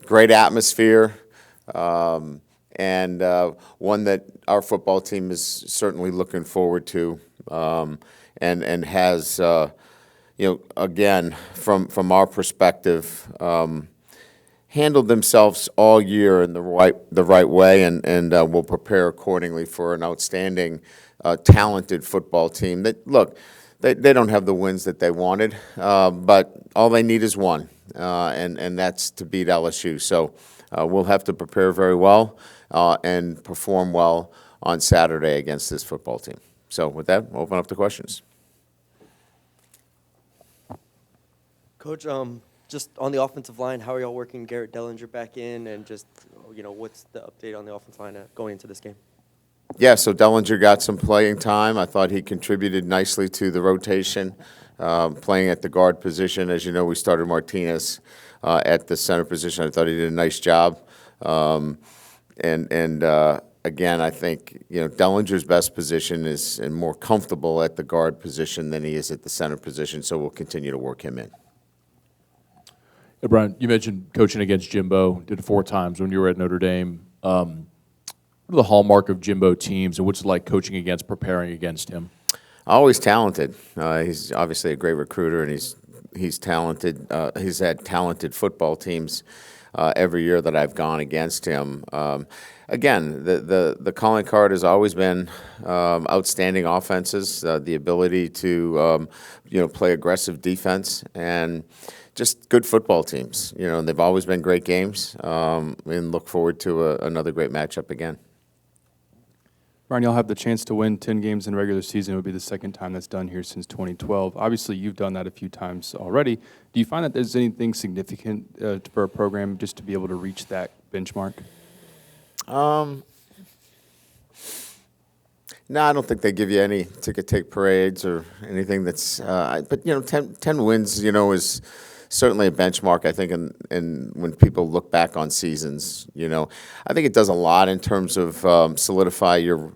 great atmosphere, and one that our football team is certainly looking forward to, and has, again, from our perspective, handled themselves all year in the right way, and will prepare accordingly for an outstanding, talented football team. That look, they don't have the wins that they wanted, but all they need is one, and that's to beat LSU. So we'll have to prepare very well and perform well on Saturday against this football team. So with that, we'll open up the questions. Coach, just on the offensive line, how are y'all working Garrett Dellinger back in, and just, what's the update on the offensive line going into this game? Yeah, so Dellinger got some playing time. I thought he contributed nicely to the rotation, playing at the guard position. As you know, we started Martinez at the center position. I thought he did a nice job. Again, I think, Dellinger's best position is and more comfortable at the guard position than he is at the center position, so we'll continue to work him in. Hey, Brian, you mentioned coaching against Jimbo. Did it 4 times when you were at Notre Dame. What are the hallmark of Jimbo teams, and what's it like coaching against, preparing against him? Always talented. He's obviously a great recruiter, and he's talented. He's had talented football teams every year that I've gone against him. Again, the calling card has always been outstanding offenses, the ability to play aggressive defense, and just good football teams. And they've always been great games, and look forward to another great matchup again. Brian, you'll have the chance to win 10 games in regular season. It would be the second time that's done here since 2012. Obviously, you've done that a few times already. Do you find that there's anything significant for a program just to be able to reach that benchmark? No, I don't think they give you any ticket tape parades or anything that's. But 10 wins, is certainly a benchmark. I think, and when people look back on seasons, I think it does a lot in terms of solidify your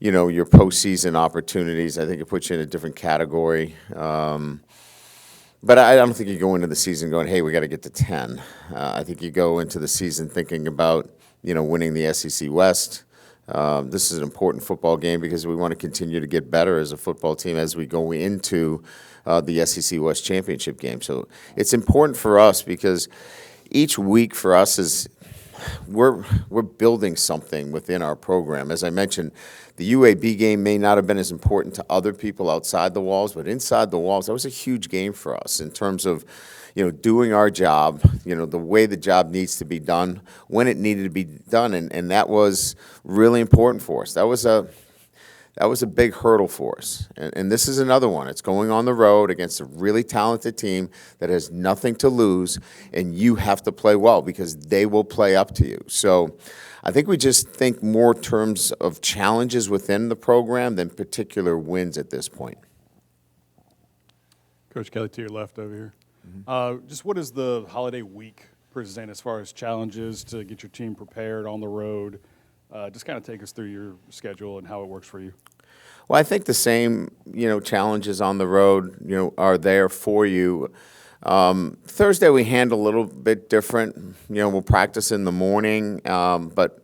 postseason opportunities. I think it puts you in a different category. But I don't think you go into the season going, hey, we got to get to 10. I think you go into the season thinking about, winning the SEC West. This is an important football game because we want to continue to get better as a football team as we go into the SEC West Championship game. So it's important for us because each week for us is we're building something within our program. As I mentioned, the UAB game may not have been as important to other people outside the walls, but inside the walls, that was a huge game for us in terms of, doing our job, the way the job needs to be done, when it needed to be done, and that was really important for us. That was a big hurdle for us, and this is another one. It's going on the road against a really talented team that has nothing to lose, and you have to play well because they will play up to you. So I think we just think more terms of challenges within the program than particular wins at this point. Coach Kelley, to your left over here. Just what does the holiday week present as far as challenges to get your team prepared on the road? Just kind of take us through your schedule and how it works for you. Well, I think the same, challenges on the road, are there for you. Thursday we handle a little bit different. We'll practice in the morning, but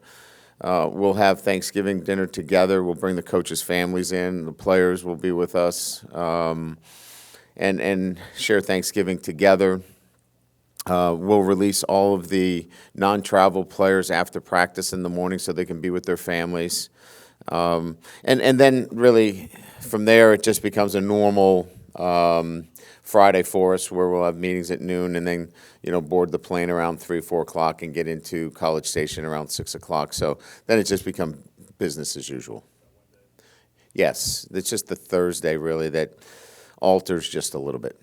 we'll have Thanksgiving dinner together. We'll bring the coaches' families in. The players will be with us, and share Thanksgiving together. We'll release all of the non-travel players after practice in the morning so they can be with their families. And then really from there it just becomes a normal Friday for us where we'll have meetings at noon and then, board the plane around 3, 4 o'clock and get into College Station around 6 o'clock. So then it just becomes business as usual. Yes, it's just the Thursday really that alters just a little bit.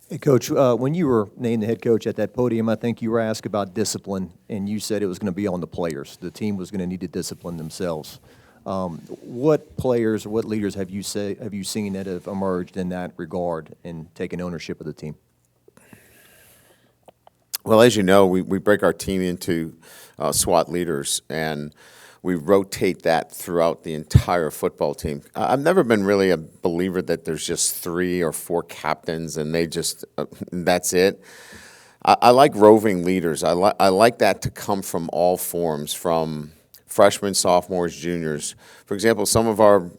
Hey, Coach, when you were named the head coach at that podium, I think you were asked about discipline, and you said it was going to be on the players. The team was going to need to discipline themselves. What players or what leaders have you seen that have emerged in that regard and taken ownership of the team? Well, as you know, we break our team into SWAT leaders, and we rotate that throughout the entire football team. I've never been really a believer that there's just 3 or 4 captains and they just that's it. I like roving leaders. I like that to come from all forms, from freshmen, sophomores, juniors. For example, some of our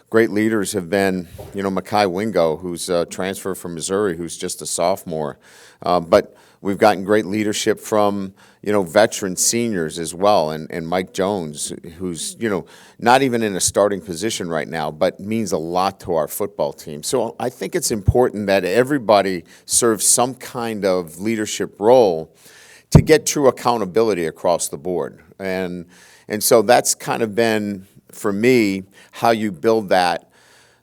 great leaders have been, Mekhi Wingo, who's a transfer from Missouri, who's just a sophomore. But we've gotten great leadership from, veteran seniors as well, and Mike Jones, who's, not even in a starting position right now, but means a lot to our football team. So I think it's important that everybody serves some kind of leadership role to get true accountability across the board. And so that's kind of been, for me, how you build that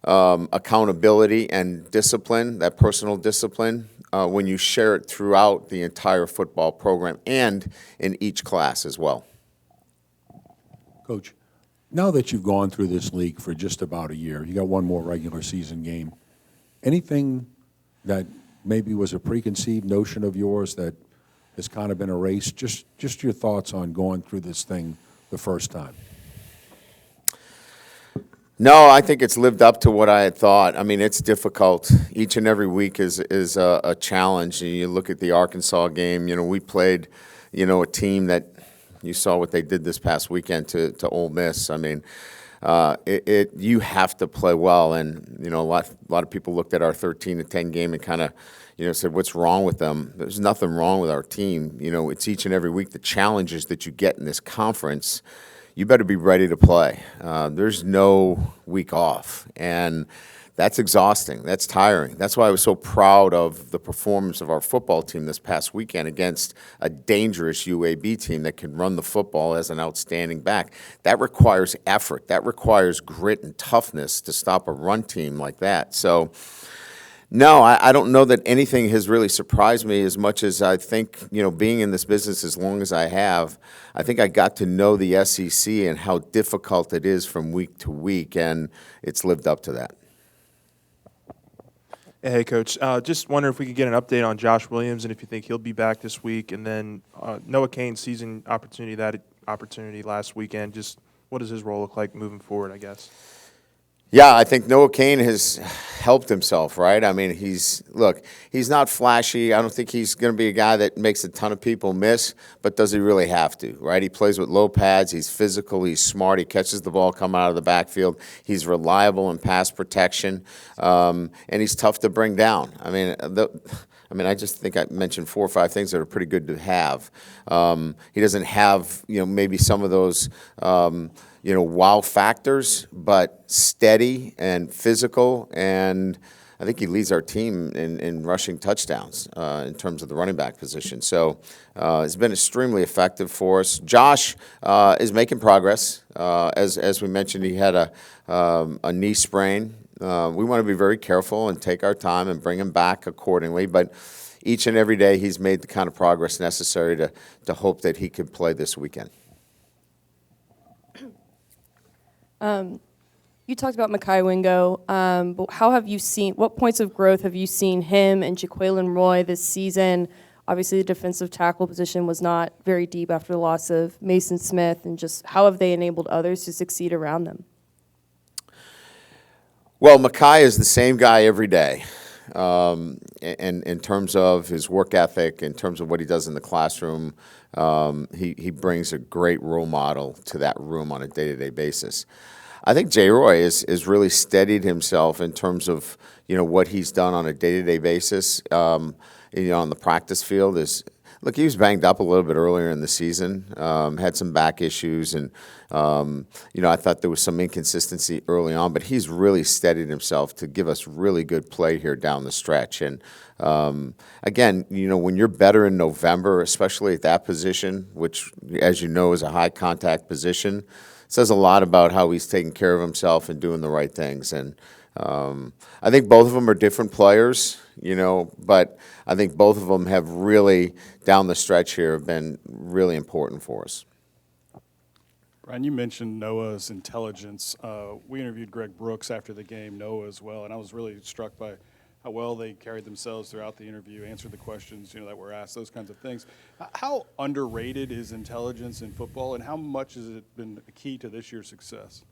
accountability and discipline, that personal discipline, when you share it throughout the entire football program and in each class as well. Coach, now that you've gone through this league for just about a year, you got one more regular season game, anything that maybe was a preconceived notion of yours that has kind of been erased? Just your thoughts on going through this thing the first time. No, I think it's lived up to what I had thought. I mean, it's difficult. Each and every week is a challenge. And you look at the Arkansas game, we played, a team that you saw what they did this past weekend to Ole Miss. I mean, you have to play well. And, a lot of people looked at our 13-10 game and kind of, said, what's wrong with them? There's nothing wrong with our team. It's each and every week the challenges that you get in this conference. You better be ready to play. There's no week off, and that's exhausting. That's tiring. That's why I was so proud of the performance of our football team this past weekend against a dangerous UAB team that can run the football as an outstanding back. That requires effort. That requires grit and toughness to stop a run team like that. So, no, I don't know that anything has really surprised me as much as I think, being in this business as long as I have, I think I got to know the SEC and how difficult it is from week to week, and it's lived up to that. Hey, Coach. Just wondering if we could get an update on Josh Williams and if you think he'll be back this week. And then Noah Cain's season opportunity last weekend. Just what does his role look like moving forward, I guess? Yeah, I think Noah Cain has helped himself, right? I mean, he's not flashy. I don't think he's going to be a guy that makes a ton of people miss, but does he really have to, right? He plays with low pads. He's physical. He's smart. He catches the ball coming out of the backfield. He's reliable in pass protection, and he's tough to bring down. I mean, I just think I mentioned 4 or 5 things that are pretty good to have. He doesn't have, maybe some of those wow factors, but steady and physical, and I think he leads our team in rushing touchdowns in terms of the running back position. So it's been extremely effective for us. Josh is making progress. As we mentioned, he had a knee sprain. We want to be very careful and take our time and bring him back accordingly, but each and every day he's made the kind of progress necessary to hope that he could play this weekend. You talked about Mekhi Wingo, but what points of growth have you seen him and Jaquelin Roy this season? Obviously, the defensive tackle position was not very deep after the loss of Mason Smith, and just how have they enabled others to succeed around them? Well, Mekhi is the same guy every day. And in terms of his work ethic, in terms of what he does in the classroom, he brings a great role model to that room on a day-to-day basis. I think J. Roy is really steadied himself in terms of what he's done on a day-to-day basis. On the practice field look, he was banged up a little bit earlier in the season, had some back issues, and I thought there was some inconsistency early on, but he's really steadied himself to give us really good play here down the stretch. And again, when you're better in November, especially at that position, which, as you know, is a high contact position, says a lot about how he's taking care of himself and doing the right things. And I think both of them are different players, but I think both of them have really, down the stretch here, have been really important for us. Brian, you mentioned Noah's intelligence. We interviewed Greg Brooks after the game, Noah as well, and I was really struck by how well they carried themselves throughout the interview, answered the questions that were asked, those kinds of things. How underrated is intelligence in football, and how much has it been a key to this year's success?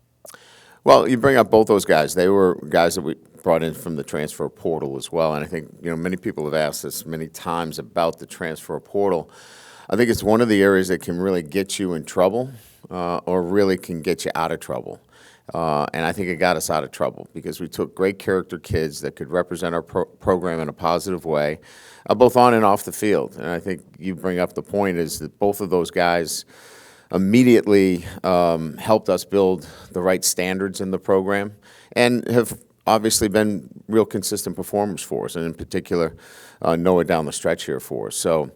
Well, you bring up both those guys. They were guys that we brought in from the transfer portal as well. And I think, many people have asked us many times about the transfer portal. I think it's one of the areas that can really get you in trouble or really can get you out of trouble. And I think it got us out of trouble because we took great character kids that could represent our program in a positive way, both on and off the field. And I think you bring up the point is that both of those guys immediately helped us build the right standards in the program and have obviously been real consistent performers for us, and in particular, Noah down the stretch here for us. So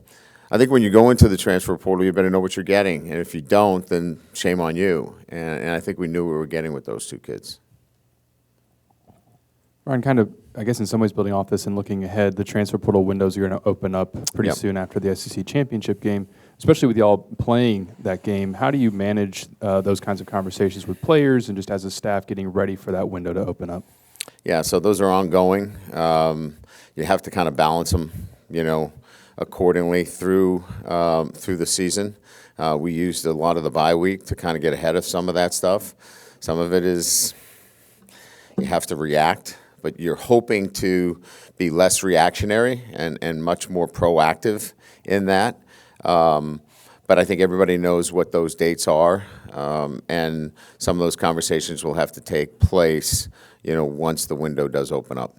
I think when you go into the transfer portal, you better know what you're getting, and if you don't, then shame on you. And I think we knew what we were getting with those two kids. Ryan, kind of, I guess in some ways building off this and looking ahead, the transfer portal windows are going to open up pretty Yep. soon after the SEC championship game, especially with y'all playing that game. How do you manage those kinds of conversations with players and just as a staff getting ready for that window to open up? Yeah, so those are ongoing. You have to kind of balance them, accordingly through the season. We used a lot of the bye week to kind of get ahead of some of that stuff. Some of it is you have to react, but you're hoping to be less reactionary and much more proactive in that. But I think everybody knows what those dates are, and some of those conversations will have to take place, once the window does open up.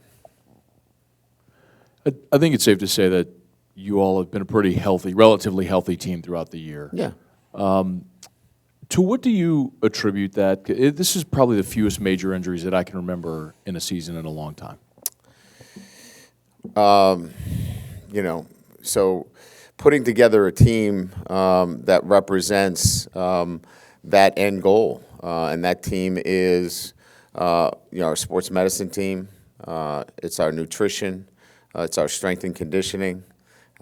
I think it's safe to say that you all have been a pretty healthy, relatively healthy team throughout the year. Yeah. To what do you attribute that? This is probably the fewest major injuries that I can remember in a season in a long time. So putting together a team that represents that end goal, and that team is, our sports medicine team. It's our nutrition. It's our strength and conditioning.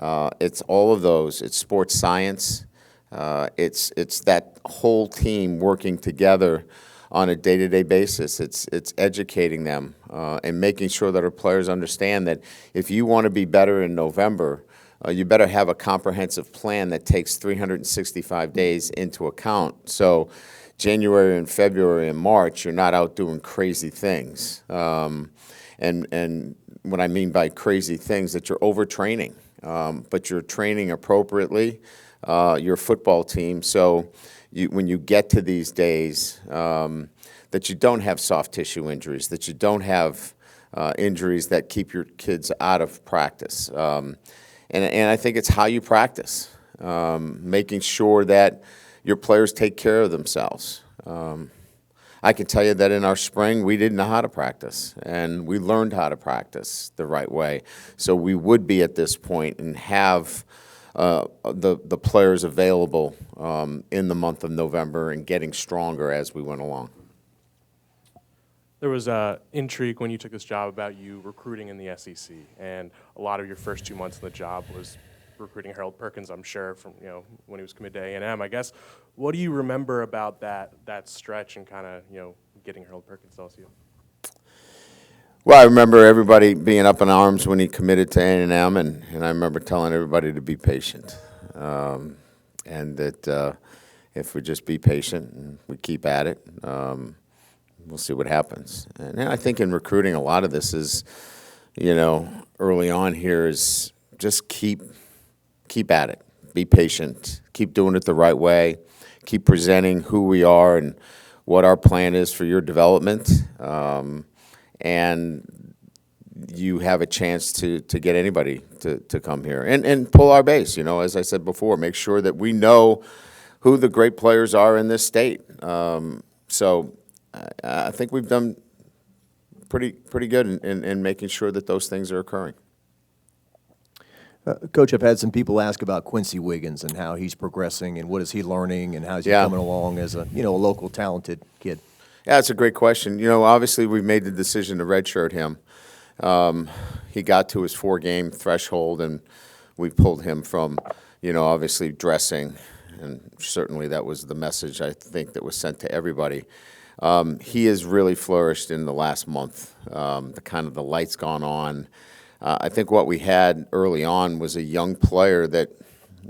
It's all of those. It's sports science. It's that whole team working together on a day-to-day basis. It's educating them and making sure that our players understand that if you want to be better in November, you better have a comprehensive plan that takes 365 days into account. So January and February and March, you're not out doing crazy things. And what I mean by crazy things, that you're overtraining, but you're training appropriately, your football team. So when you get to these days, that you don't have soft tissue injuries, that you don't have injuries that keep your kids out of practice. And I think it's how you practice, making sure that your players take care of themselves. I can tell you that in our spring, we didn't know how to practice, and we learned how to practice the right way. So we would be at this point and have the players available in the month of November and getting stronger as we went along. There was intrigue when you took this job about you recruiting in the SEC, and a lot of your first 2 months in the job was recruiting Harold Perkins, I'm sure, from when he was committed to A&M. I guess, what do you remember about that stretch and kind of getting Harold Perkins to LSU? Well, I remember everybody being up in arms when he committed to A&M, and I remember telling everybody to be patient, and that if we just be patient and we keep at it, we'll see what happens. And I think in recruiting, a lot of this is, early on here is just keep at it. Be patient. Keep doing it the right way. Keep presenting who we are and what our plan is for your development. And you have a chance to get anybody to come here and pull our base. As I said before, make sure that we know who the great players are in this state. So I think we've done pretty good in making sure that those things are occurring. Coach, I've had some people ask about Quincy Wiggins and how he's progressing and what is he learning and how's he coming along as a local talented kid. Yeah, that's a great question. Obviously we've made the decision to redshirt him. He got to his 4-game threshold, and we pulled him from, obviously dressing, and certainly that was the message I think that was sent to everybody. He has really flourished in the last month. The light's gone on. I think what we had early on was a young player that,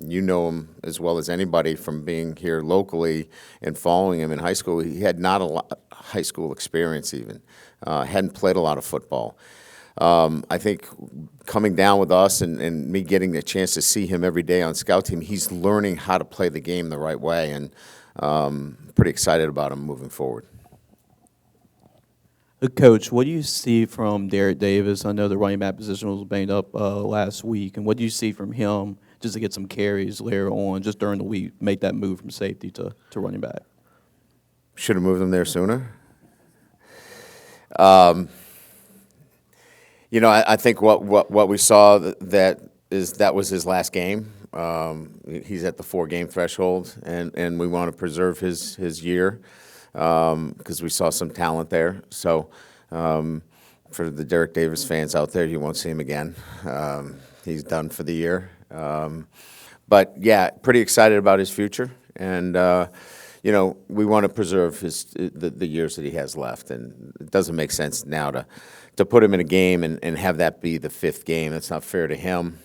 You know him as well as anybody from being here locally and following him in high school. He had not a lot high school experience even, hadn't played a lot of football. I think coming down with us and me getting the chance to see him every day on scout team, he's learning how to play the game the right way, and pretty excited about him moving forward. Coach, what do you see from Derek Davis? I know the running back position was banged up last week, and what do you see from him just to get some carries later on, just during the week, make that move from safety to running back? Should have moved him there sooner. You know, I think what we saw that was his last game. He's at the 4-game threshold, and we want to preserve his year because we saw some talent there. So for the Derek Davis fans out there, you won't see him again. He's done for the year. But yeah, pretty excited about his future, and you know, we want to preserve the years that he has left, and it doesn't make sense now to put him in a game and have that be the 5th game. That's not fair to him.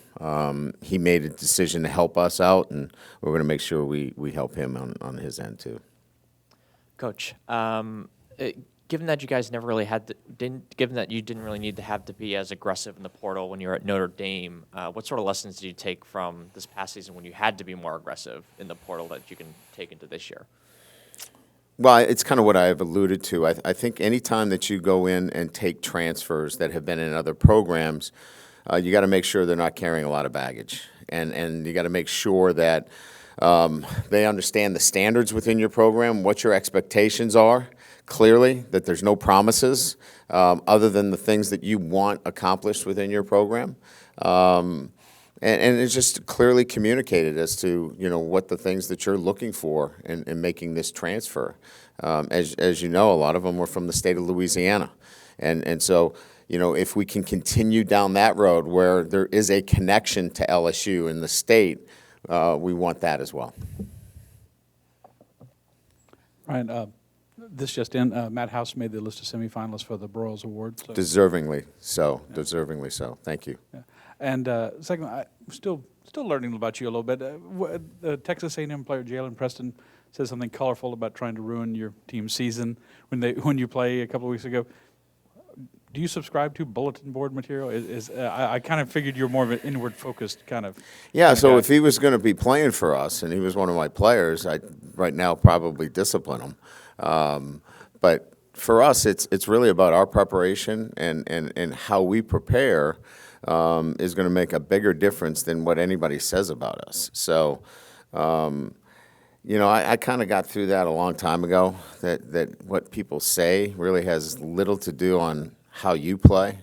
He made a decision to help us out, and we're going to make sure we help him on his end too. Coach, given that you guys never really given that you didn't really need to have to be as aggressive in the portal when you were at Notre Dame, what sort of lessons did you take from this past season when you had to be more aggressive in the portal that you can take into this year? Well, it's kind of what I've alluded to. I think any time that you go in and take transfers that have been in other programs, you got to make sure they're not carrying a lot of baggage, and you got to make sure that they understand the standards within your program, what your expectations are, clearly, that there's no promises other than the things that you want accomplished within your program. And it's just clearly communicated as to, you know, what the things that you're looking for in making this transfer. As you know, a lot of them were from the state of Louisiana. And so, you know, if we can continue down that road where there is a connection to LSU in the state, we want that as well. Ryan, this just in, Matt House made the list of semifinalists for the Broyles Award. So. Deservingly so. Yeah. Deservingly so. Thank you. Yeah. And second, I'm still learning about you a little bit. The Texas A&M player Jalen Preston said something colorful about trying to ruin your team's season when you play a couple of weeks ago. Do you subscribe to bulletin board material? I kind of figured you're more of an inward-focused kind of. Yeah, so guy. if he was going to be playing for us and he was one of my players, I'd right now probably discipline him. But for us, it's really about our preparation and how we prepare is going to make a bigger difference than what anybody says about us. So, you know, I kind of got through that a long time ago, that what people say really has little to do on how you play.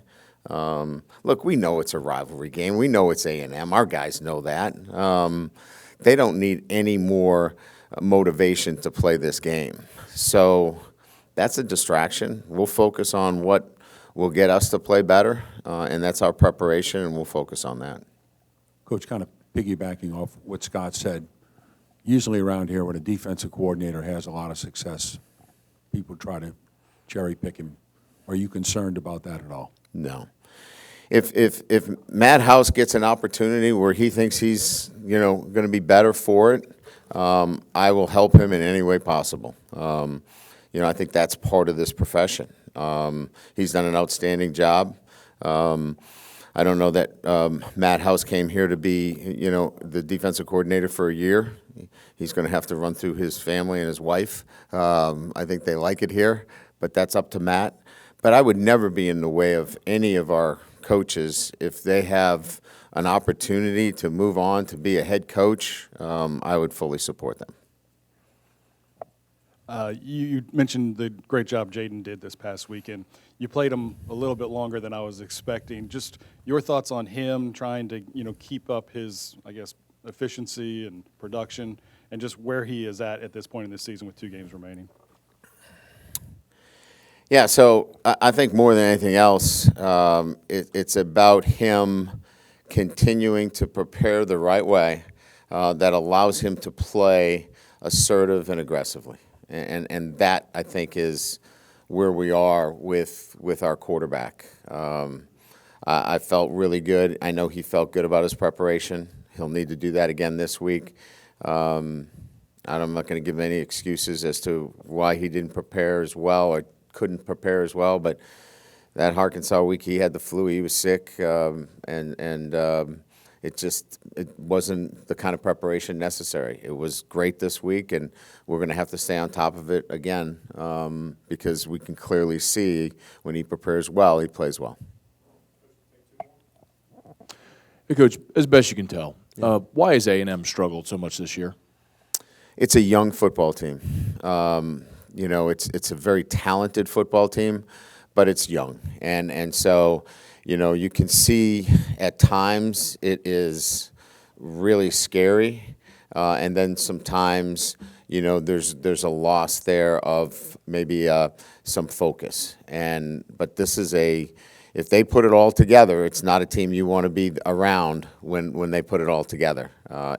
Look, we know it's a rivalry game. We know it's A&M. Our guys know that. They don't need any more motivation to play this game. So that's a distraction. We'll focus on what will get us to play better, and that's our preparation, and we'll focus on that. Coach, kind of piggybacking off what Scott said, usually around here when a defensive coordinator has a lot of success, people try to cherry pick him. Are you concerned about that at all? No. If Matt House gets an opportunity where he thinks he's, you know, going to be better for it, I will help him in any way possible. You know, I think that's part of this profession. He's done an outstanding job. I don't know that Matt House came here to be, you know, the defensive coordinator for a year. He's going to have to run through his family and his wife. I think they like it here, but that's up to Matt. But I would never be in the way of any of our coaches if they have an opportunity to move on to be a head coach. I would fully support them. You mentioned the great job Jaden did this past weekend. You played him a little bit longer than I was expecting. Just your thoughts on him trying to, you know, keep up his, I guess, efficiency and production, and just where he is at this point in the season with 2 games remaining. Yeah, so I think more than anything else, it's about him continuing to prepare the right way that allows him to play assertive and aggressively. And that, I think, is where we are with our quarterback. I felt really good. I know he felt good about his preparation. He'll need to do that again this week. I'm not going to give any excuses as to why he didn't prepare as well or couldn't prepare as well, but that Arkansas week he had the flu, he was sick, it wasn't the kind of preparation necessary. It was great this week, and we're going to have to stay on top of it again because we can clearly see when he prepares well, he plays well. Hey, Coach, as best you can tell, why has A&M struggled so much this year? It's a young football team. It's a very talented football team, but it's young. And so, you can see at times it is really scary. And then sometimes, there's a loss there of maybe some focus. But this is if they put it all together, it's not a team you want to be around when they put it all together.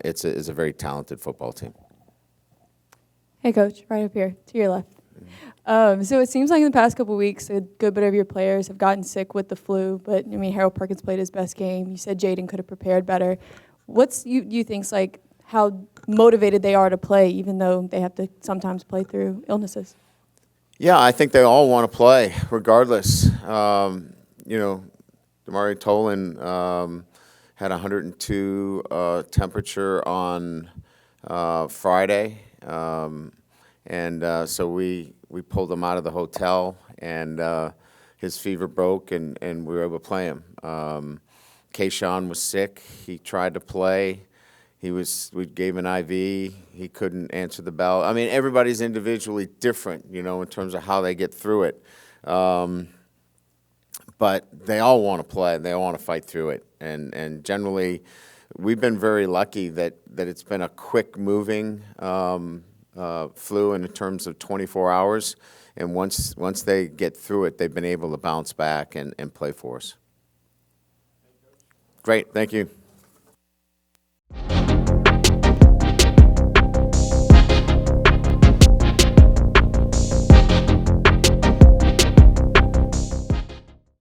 It's a very talented football team. Hey, Coach, right up here to your left. So it seems like in the past couple of weeks, a good bit of your players have gotten sick with the flu. But Harold Perkins played his best game. You said Jaden could have prepared better. What's you think's like how motivated they are to play, even though they have to sometimes play through illnesses? Yeah, I think they all want to play, regardless. Damari Tolan had 102 temperature on Friday. So we pulled him out of the hotel, and his fever broke, and we were able to play him. Kayshawn was sick. He tried to play. We gave him an IV. He couldn't answer the bell. I mean, everybody's individually different, in terms of how they get through it. But they all want to play. They all want to fight through it. And generally, we've been very lucky that it's been a quick-moving flu in terms of 24 hours. And once they get through it, they've been able to bounce back and play for us. Great. Thank you.